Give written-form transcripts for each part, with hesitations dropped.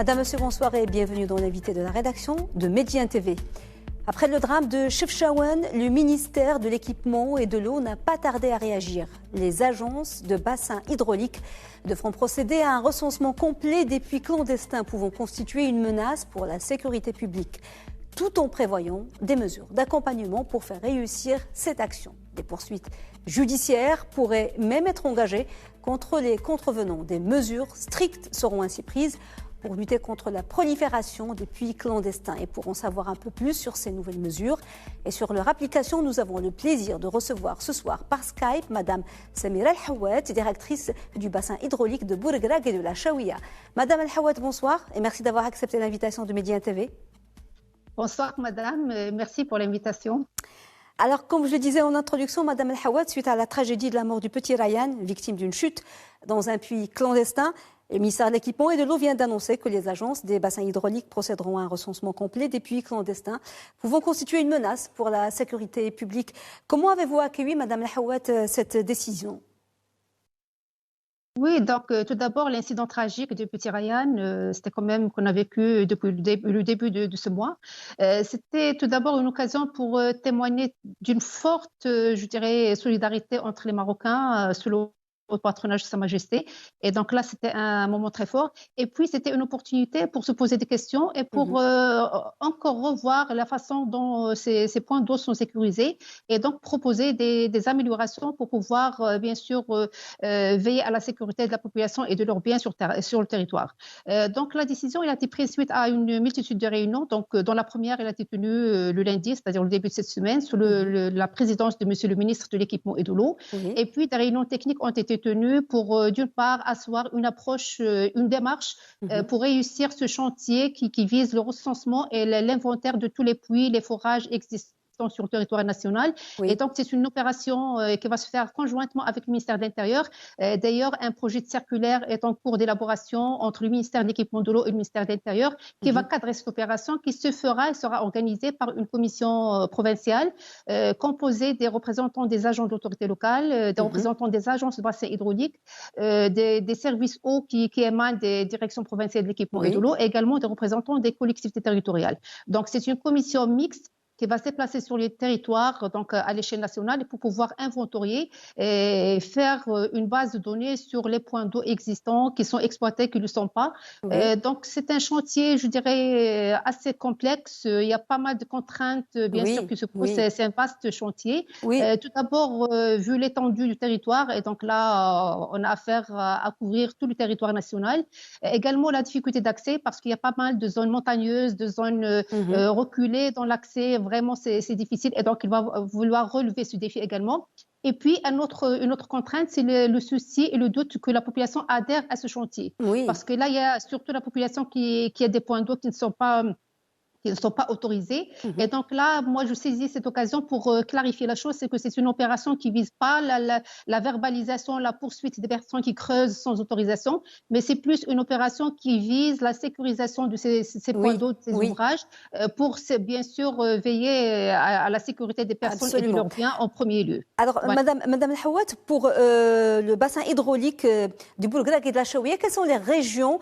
Madame, Monsieur, bonsoir et bienvenue dans l'invité de la rédaction de Médien TV. Après le drame de Chefchaouen, le ministère de l'Équipement et de l'Eau n'a pas tardé à réagir. Les agences de bassins hydrauliques devront procéder à un recensement complet des puits clandestins pouvant constituer une menace pour la sécurité publique, tout en prévoyant des mesures d'accompagnement pour faire réussir cette action. Des poursuites judiciaires pourraient même être engagées contre les contrevenants. Des mesures strictes seront ainsi prises pour lutter contre la prolifération des puits clandestins. Et pour en savoir un peu plus sur ces nouvelles mesures et sur leur application, nous avons le plaisir de recevoir ce soir par Skype Madame Samira El-Hawat, directrice du bassin hydraulique de Bourgrag et de la Chaouia. Madame El-Hawat, bonsoir et merci d'avoir accepté l'invitation de Médien TV. Bonsoir Madame, merci pour l'invitation. Alors, comme je le disais en introduction, Madame El-Hawat, suite à la tragédie de la mort du petit Ryan, victime d'une chute dans un puits clandestin, le ministère de l'Équipement et de l'Eau vient d'annoncer que les agences des bassins hydrauliques procéderont à un recensement complet des puits clandestins pouvant constituer une menace pour la sécurité publique. Comment avez-vous accueilli, Madame El-Hawat, cette décision ? Oui, donc tout d'abord, l'incident tragique du petit Ryan, c'était quand même qu'on a vécu depuis le début de ce mois. C'était tout d'abord une occasion pour témoigner d'une forte, je dirais, solidarité entre les Marocains sous le patronage de Sa Majesté. Et donc là, c'était un moment très fort. Et puis, c'était une opportunité pour se poser des questions et pour encore revoir la façon dont ces points d'eau sont sécurisés et donc proposer des améliorations pour pouvoir, bien sûr, veiller à la sécurité de la population et de leurs biens sur le territoire. Donc, la décision elle a été prise suite à une multitude de réunions. Donc, dans la première, elle a été tenue le lundi, c'est-à-dire le début de cette semaine, sous la présidence de Monsieur le ministre de l'Équipement et de l'Eau. Et puis, des réunions techniques ont été tenues pour, d'une part, asseoir une approche, une démarche pour réussir ce chantier qui vise le recensement et l'inventaire de tous les puits, les forages existants sur le territoire national. Et donc, c'est une opération qui va se faire conjointement avec le ministère de l'Intérieur. D'ailleurs, un projet de circulaire est en cours d'élaboration entre le ministère de l'Équipement de l'Eau et le ministère de l'Intérieur qui va cadrer cette opération qui sera organisée par une commission provinciale composée des représentants des agents d'autorité locale, des représentants des agences de bassin hydraulique, des services eau qui émanent des directions provinciales de l'Équipement et de l'Eau et également des représentants des collectivités territoriales. Donc, c'est une commission mixte qui va se déplacer sur les territoires, donc à l'échelle nationale, pour pouvoir inventorier et faire une base de données sur les points d'eau existants qui sont exploités, qui ne le sont pas. Donc, c'est un chantier, je dirais, assez complexe. Il y a pas mal de contraintes, bien sûr, qui se posent. C'est un vaste chantier. Tout d'abord, vu l'étendue du territoire, et donc là, on a affaire à couvrir tout le territoire national. Également, la difficulté d'accès, parce qu'il y a pas mal de zones montagneuses, de zones reculées dans l'accès. Vraiment, c'est difficile et donc il va vouloir relever ce défi également. Et puis, une autre contrainte, c'est le souci et le doute que la population adhère à ce chantier. Parce que là, il y a surtout la population qui a des points d'eau qui ne sont pas autorisés. Et donc là, moi, je saisis cette occasion pour clarifier la chose, c'est que c'est une opération qui vise pas la verbalisation, la poursuite des personnes qui creusent sans autorisation, mais c'est plus une opération qui vise la sécurisation de ces points d'eau, de ces ouvrages, pour bien sûr veiller à la sécurité des personnes et de leurs biens en premier lieu. Alors, Madame El-Hawat, pour le bassin hydraulique du Bourgrag et de la Chaouia, quelles sont les régions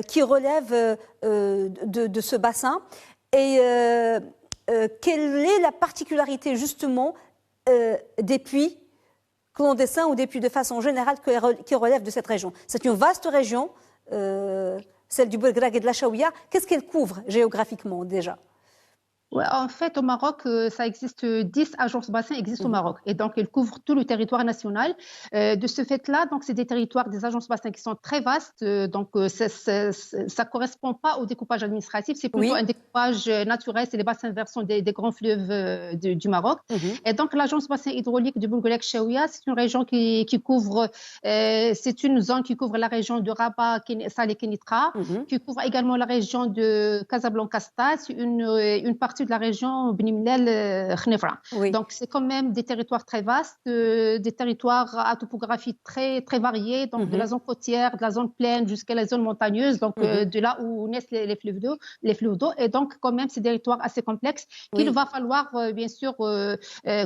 qui relèvent de ce bassin? Et quelle est la particularité justement des puits clandestins ou des puits de façon générale qui relèvent de cette région? C'est une vaste région, celle du Bourgrag et de la Chaouia. Qu'est-ce qu'elle couvre géographiquement déjà? Ouais, en fait, au Maroc, ça existe 10 agences bassins existent au Maroc. Et donc, elles couvrent tout le territoire national. De ce fait-là, donc, c'est des territoires, des agences bassins qui sont très vastes. Donc, ça correspond pas au découpage administratif. C'est plutôt un découpage naturel. C'est les bassins versants des grands fleuves du Maroc. Et donc, l'agence bassin hydraulique du Bourgrag Chaouia, c'est une région qui couvre, c'est une zone qui couvre la région de Rabat, Sal et Kenitra, qui couvre également la région de Casablanca-Stade, une partie partie de la région Beni Mellal-Khnefra. Oui. Donc, c'est quand même des territoires très vastes, des territoires à topographie très, très variée, donc de la zone côtière, de la zone plaine jusqu'à la zone montagneuse, donc de là où naissent les fleuves d'eau. Et donc, quand même, c'est des territoires assez complexes qu'il va falloir, bien sûr,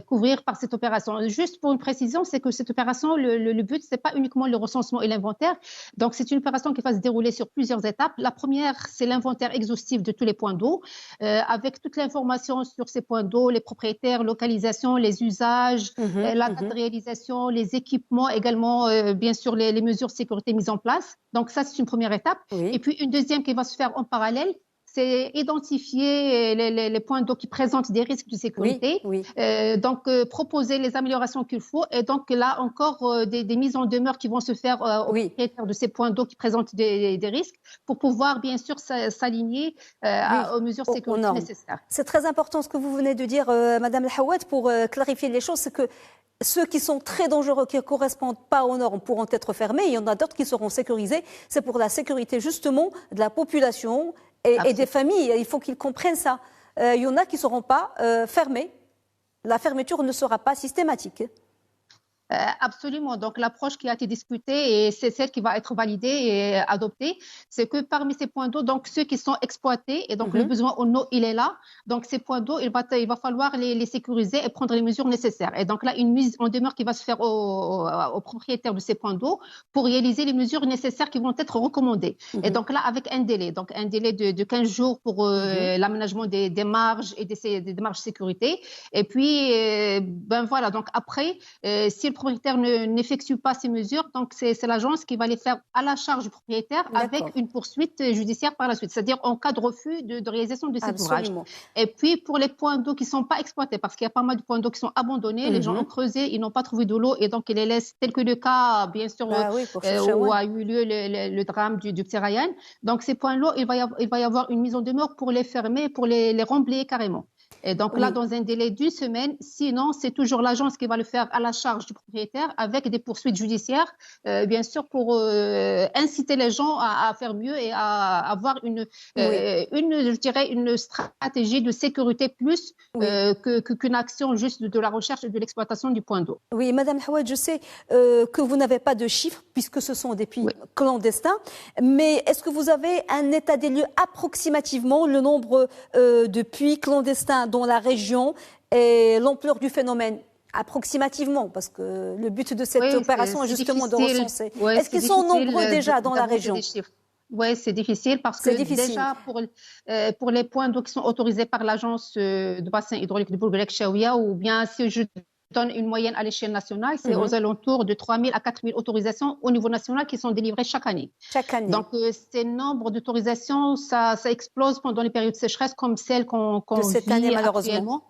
couvrir par cette opération. Juste pour une précision, c'est que cette opération, le but, c'est pas uniquement le recensement et l'inventaire. Donc, c'est une opération qui va se dérouler sur plusieurs étapes. La première, c'est l'inventaire exhaustif de tous les points d'eau, avec toute l'information sur ces points d'eau, les propriétaires, localisation, les usages, la date de réalisation, les équipements, également, bien sûr, les mesures de sécurité mises en place. Donc, ça, c'est une première étape. Et puis, une deuxième qui va se faire en parallèle, c'est identifier les points d'eau qui présentent des risques de sécurité, donc proposer les améliorations qu'il faut, et donc là encore des mises en demeure qui vont se faire aux propriétaires de ces points d'eau qui présentent des risques pour pouvoir bien sûr s'aligner aux mesures de sécurité nécessaires. C'est très important ce que vous venez de dire, Madame El Hawad, pour clarifier les choses, c'est que ceux qui sont très dangereux, qui ne correspondent pas aux normes, pourront être fermés. Il y en a d'autres qui seront sécurisés. C'est pour la sécurité, justement, de la population et des familles. Il faut qu'ils comprennent ça. Il y en a qui ne seront pas fermés. La fermeture ne sera pas systématique. Absolument. Donc, l'approche qui a été discutée et c'est celle qui va être validée et adoptée, c'est que parmi ces points d'eau, donc ceux qui sont exploités et donc le besoin en eau, il est là. Donc, ces points d'eau, il va falloir les sécuriser et prendre les mesures nécessaires. Et donc là, une mise en demeure qui va se faire aux propriétaires de ces points d'eau pour réaliser les mesures nécessaires qui vont être recommandées. Et donc là, avec un délai de 15 jours pour l'aménagement des marges et des marges de sécurité. Et puis, ben voilà. Donc après, si le propriétaire n'effectue pas ces mesures, donc c'est l'agence qui va les faire à la charge du propriétaire avec une poursuite judiciaire par la suite, c'est-à-dire en cas de refus de réalisation de cet ouvrage. Et puis pour les points d'eau qui ne sont pas exploités, parce qu'il y a pas mal de points d'eau qui sont abandonnés, les gens ont creusé, ils n'ont pas trouvé de l'eau et donc ils les laissent, tel que le cas bien sûr où a eu lieu le drame du Petit Ryan. Donc ces points d'eau, il va y avoir une mise en demeure pour les fermer, pour les remblayer carrément. Et donc là, dans un délai d'1 semaine, sinon, c'est toujours l'agence qui va le faire à la charge du propriétaire avec des poursuites judiciaires, bien sûr, pour inciter les gens à faire mieux et à avoir je dirais, une stratégie de sécurité plus qu'une action juste de la recherche et de l'exploitation du point d'eau. Oui, Madame Hawad, je sais que vous n'avez pas de chiffres puisque ce sont des puits clandestins, mais est-ce que vous avez un état des lieux approximativement, le nombre de puits clandestins dans la région et l'ampleur du phénomène approximativement, parce que le but de cette opération est justement de recenser. Est-ce qu'ils sont nombreux déjà dans la région? Oui, c'est difficile parce que déjà pour les points d'eau qui sont autorisés par l'agence de bassin hydraulique de Bourg-Chaouia, ou bien si je donne une moyenne à l'échelle nationale, c'est aux alentours de 3 000 à 4 000 autorisations au niveau national qui sont délivrées chaque année. Donc, ces nombres d'autorisations, ça explose pendant les périodes de sécheresse comme celles qu'on vit cette année, malheureusement.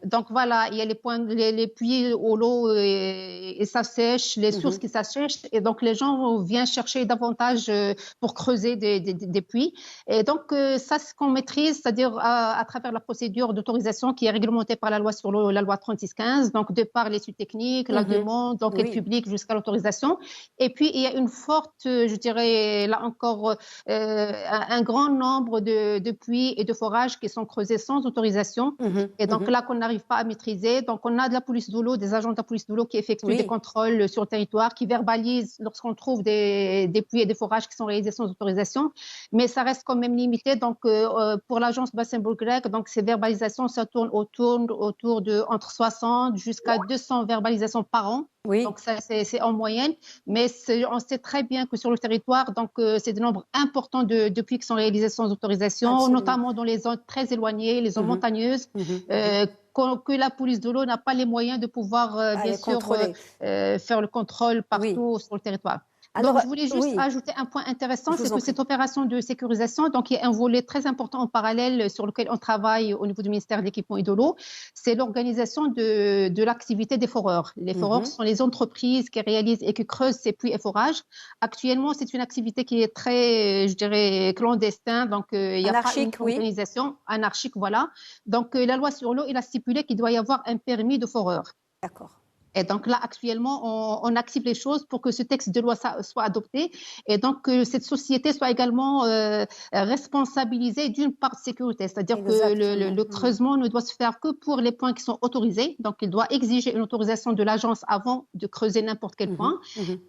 Donc, voilà, il y a les puits au lot et ça sèche, les sources qui s'assèchent. Et donc, les gens viennent chercher davantage pour creuser des puits. Et donc, ça, ce qu'on maîtrise, c'est-à-dire à travers la procédure d'autorisation qui est réglementée par la loi sur l'eau, la loi 3615, donc par l'étude technique, la demande, l'enquête publique jusqu'à l'autorisation. Et puis, il y a une forte, je dirais, là encore, un grand nombre de puits et de forages qui sont creusés sans autorisation. Et donc là, qu'on n'arrive pas à maîtriser. Donc, on a de la police de l'eau, des agents de la police de l'eau qui effectuent des contrôles sur le territoire, qui verbalisent lorsqu'on trouve des puits et des forages qui sont réalisés sans autorisation. Mais ça reste quand même limité. Donc, pour l'agence Bassin Bourg-Grec, donc ces verbalisations, ça tourne autour de entre 60 jusqu'à 200 verbalisations par an. Donc ça, c'est en moyenne. Mais on sait très bien que sur le territoire, donc c'est des nombres importants de puits qui sont réalisés sans autorisation, notamment dans les zones très éloignées, les zones montagneuses, que la police de l'eau n'a pas les moyens de pouvoir, bien sûr, faire le contrôle partout sur le territoire. Alors, donc, je voulais juste ajouter un point intéressant, c'est que cette opération de sécurisation, donc il y a un volet très important en parallèle sur lequel on travaille au niveau du ministère de l'Équipement et de l'eau, c'est l'organisation de l'activité des foreurs. Les foreurs sont les entreprises qui réalisent et qui creusent ces puits et forages. Actuellement, c'est une activité qui est très, je dirais, clandestine, donc il n'y a pas une organisation anarchique, voilà. Donc la loi sur l'eau, il a stipulé qu'il doit y avoir un permis de foreur. D'accord. Et donc là, actuellement, on active les choses pour que ce texte de loi soit adopté et donc que cette société soit également responsabilisée d'une part de sécurité. C'est-à-dire que le creusement ne doit se faire que pour les points qui sont autorisés. Donc, il doit exiger une autorisation de l'agence avant de creuser n'importe quel point.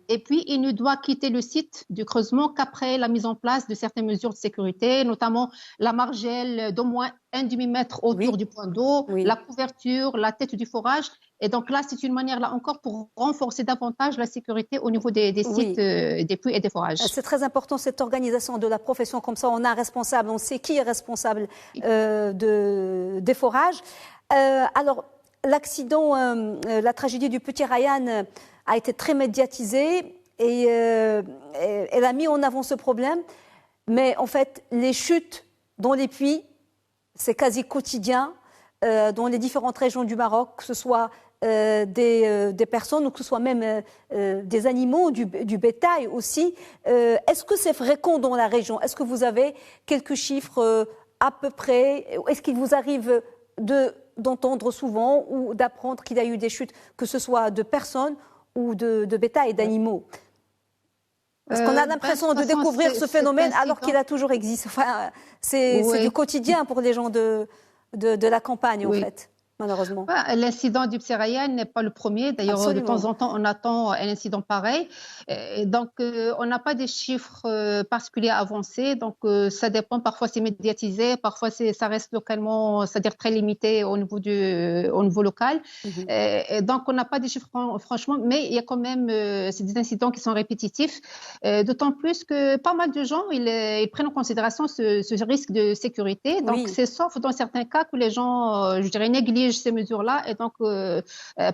Et puis, il ne doit quitter le site du creusement qu'après la mise en place de certaines mesures de sécurité, notamment la margelle d'au moins 1 demi-mètre autour du point d'eau, la couverture, la tête du forage. Et donc là, c'est une manière, là encore, pour renforcer davantage la sécurité au niveau des sites, des puits et des forages. C'est très important, cette organisation de la profession. Comme ça, on a un responsable, on sait qui est responsable des forages. Alors, l'accident, la tragédie du petit Ryan a été très médiatisée et elle a mis en avant ce problème. Mais en fait, les chutes dans les puits, c'est quasi quotidien dans les différentes régions du Maroc, que ce soit des personnes ou que ce soit même des animaux, du bétail aussi. Est-ce que c'est fréquent dans la région? Est-ce que vous avez quelques chiffres à peu près? Est-ce qu'il vous arrive d'entendre souvent ou d'apprendre qu'il y a eu des chutes, que ce soit de personnes ou de bétail et d'animaux? Parce qu'on a l'impression de découvrir ce phénomène alors qu'il a toujours existé. Enfin, c'est du quotidien pour les gens de la campagne, en fait, malheureusement. L'incident du petit Ryan n'est pas le premier. D'ailleurs, de temps en temps, on attend un incident pareil. Et donc, on n'a pas des chiffres particuliers avancés. Donc, ça dépend. Parfois, c'est médiatisé. Parfois, ça reste localement, c'est-à-dire très limité au niveau local. Et donc, on n'a pas des chiffres, franchement. Mais il y a quand même c'est des incidents qui sont répétitifs. D'autant plus que pas mal de gens, ils prennent en considération ce risque de sécurité. Donc, c'est sauf dans certains cas que les gens, je dirais, négligent ces mesures-là et donc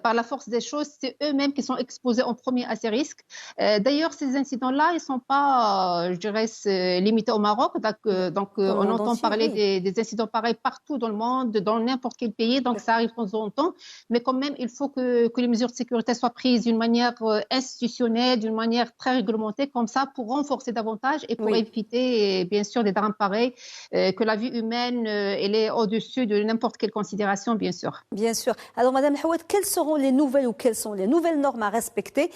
par la force des choses, c'est eux-mêmes qui sont exposés en premier à ces risques. D'ailleurs, ces incidents-là, ils ne sont pas, je dirais, limités au Maroc. Donc on entend parler des incidents pareils partout dans le monde, dans n'importe quel pays, donc ça arrive de temps en temps. Mais quand même, il faut que les mesures de sécurité soient prises d'une manière institutionnelle, d'une manière très réglementée, comme ça, pour renforcer davantage et pour éviter, bien sûr, des drames pareils, que la vie humaine, elle est au-dessus de n'importe quelle considération, bien sûr. Bien sûr. Alors, Madame Hawad, quelles sont les nouvelles normes à respecter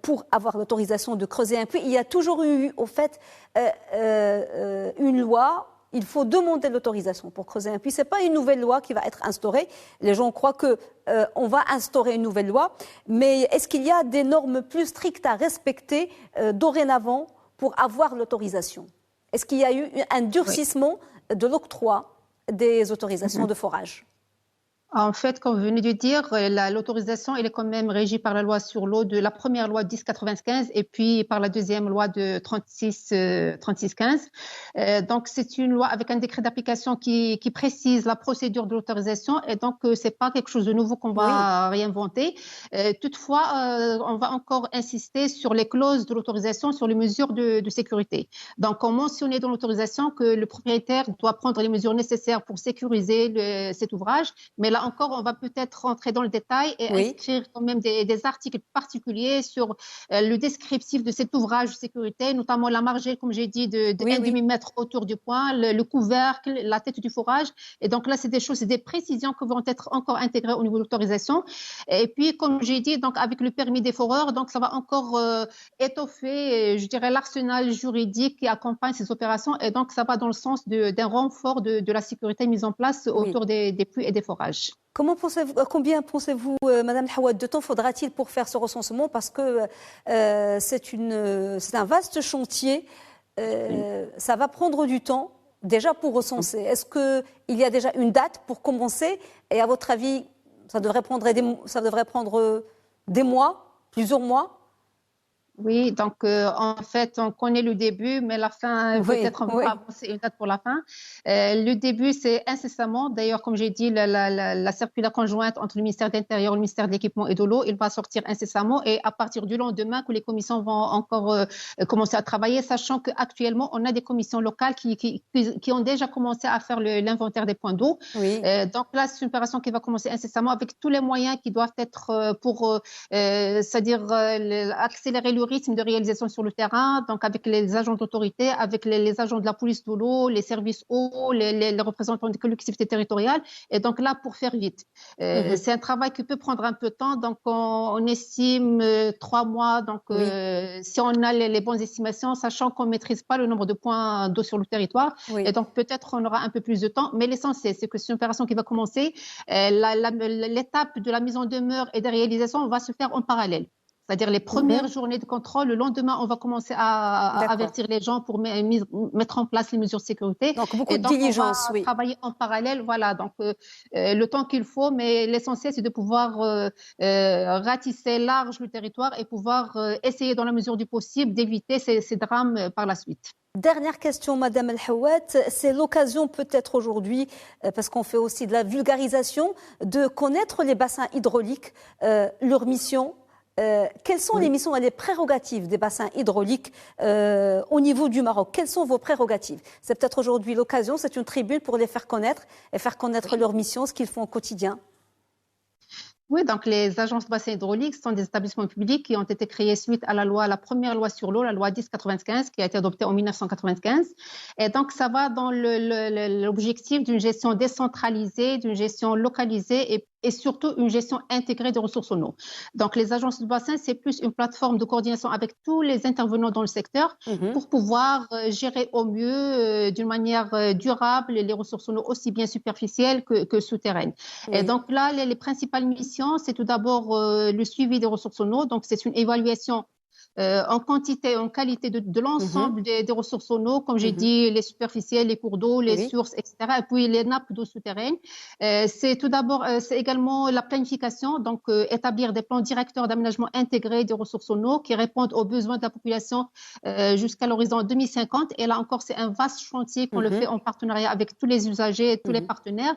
pour avoir l'autorisation de creuser un puits? Il y a toujours eu, au fait, une loi. Il faut demander l'autorisation pour creuser un puits. Ce n'est pas une nouvelle loi qui va être instaurée. Les gens croient qu'on va instaurer une nouvelle loi. Mais est-ce qu'il y a des normes plus strictes à respecter dorénavant pour avoir l'autorisation? Est-ce qu'il y a eu un durcissement de l'octroi des autorisations de forage? En fait, comme vous venez de dire, l'autorisation, elle est quand même régie par la loi sur l'eau de la première loi 1095 et puis par la deuxième loi de 3615. Donc, c'est une loi avec un décret d'application qui précise la procédure de l'autorisation et donc, c'est pas quelque chose de nouveau qu'on va réinventer. Toutefois, on va encore insister sur les clauses de l'autorisation, sur les mesures de sécurité. Donc, on mentionnait dans l'autorisation que le propriétaire doit prendre les mesures nécessaires pour sécuriser cet ouvrage, mais là encore, on va peut-être rentrer dans le détail et inscrire quand même des articles particuliers sur le descriptif de cet ouvrage de sécurité, notamment la margelle, comme j'ai dit, de 1 demi-mètre autour du point, le couvercle, la tête du forage. Et donc là, c'est des choses, c'est des précisions qui vont être encore intégrées au niveau de l'autorisation. Et puis, comme j'ai dit, donc avec le permis des foreurs, donc ça va encore étoffer, je dirais, l'arsenal juridique qui accompagne ces opérations. Et donc, ça va dans le sens d'un renfort de la sécurité mise en place autour des puits et des forages. Combien pensez-vous, Madame Hawad, de temps faudra-t-il pour faire ce recensement? Parce que c'est un vaste chantier. Ça va prendre du temps déjà pour recenser. Est-ce qu'il y a déjà une date pour commencer? Et à votre avis, ça devrait prendre des mois, plusieurs mois? Oui, donc en fait, on connaît le début, mais la fin, peut-être on va avancer une date pour la fin. Le début, c'est incessamment. D'ailleurs, comme j'ai dit, la circulaire conjointe entre le ministère de l'Intérieur et le ministère de l'Équipement et de l'eau, il va sortir incessamment et à partir du lendemain que les commissions vont encore commencer à travailler, sachant qu'actuellement, on a des commissions locales qui ont déjà commencé à faire l'inventaire des points d'eau. Donc là, c'est une opération qui va commencer incessamment avec tous les moyens qui doivent être pour, c'est-à-dire accélérer le rythme de réalisation sur le terrain, donc avec les agents d'autorité, avec les agents de la police de l'eau, les services eau, les représentants des collectivités territoriales. Et donc là, pour faire vite. C'est un travail qui peut prendre un peu de temps. Donc, on estime 3 mois. Donc, si on a les bonnes estimations, sachant qu'on ne maîtrise pas le nombre de points d'eau sur le territoire. Et donc, peut-être on aura un peu plus de temps. Mais l'essentiel, c'est que c'est une opération qui va commencer. L'étape de la mise en demeure et de réalisation va se faire en parallèle. C'est-à-dire les premières journées de contrôle, le lendemain, on va commencer à avertir les gens pour mettre en place les mesures de sécurité. Donc, beaucoup de diligence, on va travailler en parallèle, voilà. Donc, le temps qu'il faut, mais l'essentiel, c'est de pouvoir ratisser large le territoire et pouvoir essayer, dans la mesure du possible, d'éviter ces drames par la suite. Dernière question, Madame El Hawat. C'est l'occasion peut-être aujourd'hui, parce qu'on fait aussi de la vulgarisation, de connaître les bassins hydrauliques, leur mission. Quelles sont les missions et les prérogatives des bassins hydrauliques au niveau du Maroc? Quelles sont vos prérogatives? C'est peut-être aujourd'hui l'occasion, c'est une tribune pour les faire connaître et faire connaître leur mission, ce qu'ils font au quotidien. Oui, donc les agences de bassins hydrauliques sont des établissements publics qui ont été créés suite à la première loi sur l'eau, la loi 1095, qui a été adoptée en 1995. Et donc, ça va dans l'objectif d'une gestion décentralisée, d'une gestion localisée et surtout une gestion intégrée des ressources en eau. Donc, les agences de bassin, c'est plus une plateforme de coordination avec tous les intervenants dans le secteur pour pouvoir gérer au mieux, d'une manière durable, les ressources en eau aussi bien superficielles que souterraines. Et donc là, les principales missions, c'est tout d'abord le suivi des ressources en eau. Donc, c'est une évaluation en quantité et en qualité de l'ensemble des ressources en eau, comme j'ai dit, les superficielles, les cours d'eau, les sources, etc. Et puis les nappes d'eau souterraines. C'est tout d'abord, c'est également la planification, donc établir des plans directeurs d'aménagement intégré des ressources en eau qui répondent aux besoins de la population jusqu'à l'horizon 2050. Et là encore, c'est un vaste chantier qu'on le fait en partenariat avec tous les usagers et tous les partenaires.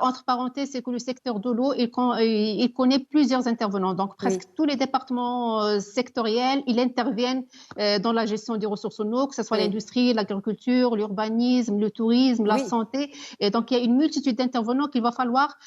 Entre parenthèses, c'est que le secteur de l'eau, il connaît plusieurs intervenants. Donc presque tous les départements sectoriels, ils interviennent dans la gestion des ressources en eau, que ce soit l'industrie, l'agriculture, l'urbanisme, le tourisme, la santé. Et donc, il y a une multitude d'intervenants qu'il va falloir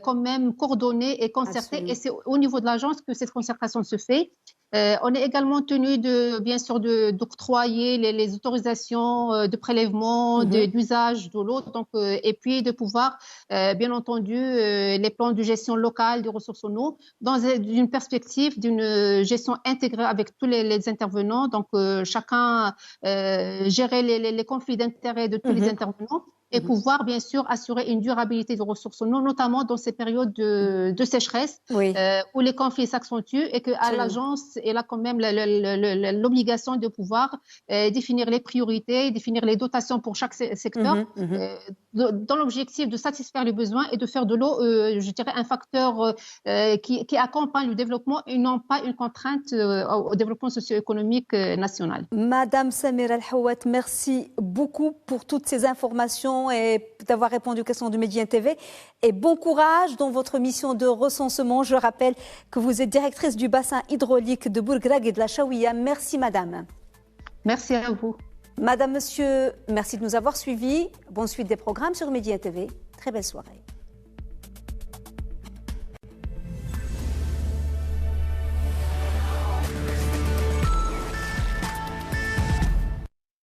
quand même coordonner et concerter. Absolument. Et c'est au niveau de l'agence que cette concertation se fait. On est également tenu bien sûr d'octroyer les autorisations de prélèvement, d'usage de l'eau, donc et puis de pouvoir, bien entendu, les plans de gestion locale des ressources en eau dans une perspective d'une gestion intégrée avec tous les intervenants. Donc chacun gérer les conflits d'intérêts de tous les intervenants. Et pouvoir, bien sûr, assurer une durabilité des ressources en eau, notamment dans ces périodes de sécheresse où les conflits s'accentuent et qu'à l'agence, elle a quand même l'obligation de pouvoir définir les priorités, définir les dotations pour chaque secteur, dans l'objectif de satisfaire les besoins et de faire de l'eau, je dirais, un facteur qui accompagne le développement et non pas une contrainte au développement socio-économique national. Madame Samira El Hawat, merci beaucoup pour toutes ces informations et d'avoir répondu aux questions de Médien TV. Et bon courage dans votre mission de recensement. Je rappelle que vous êtes directrice du bassin hydraulique de Bourgrag et de la Chaouia. Merci, madame. Merci à vous. Madame, monsieur, merci de nous avoir suivis. Bonne suite des programmes sur Médien TV. Très belle soirée.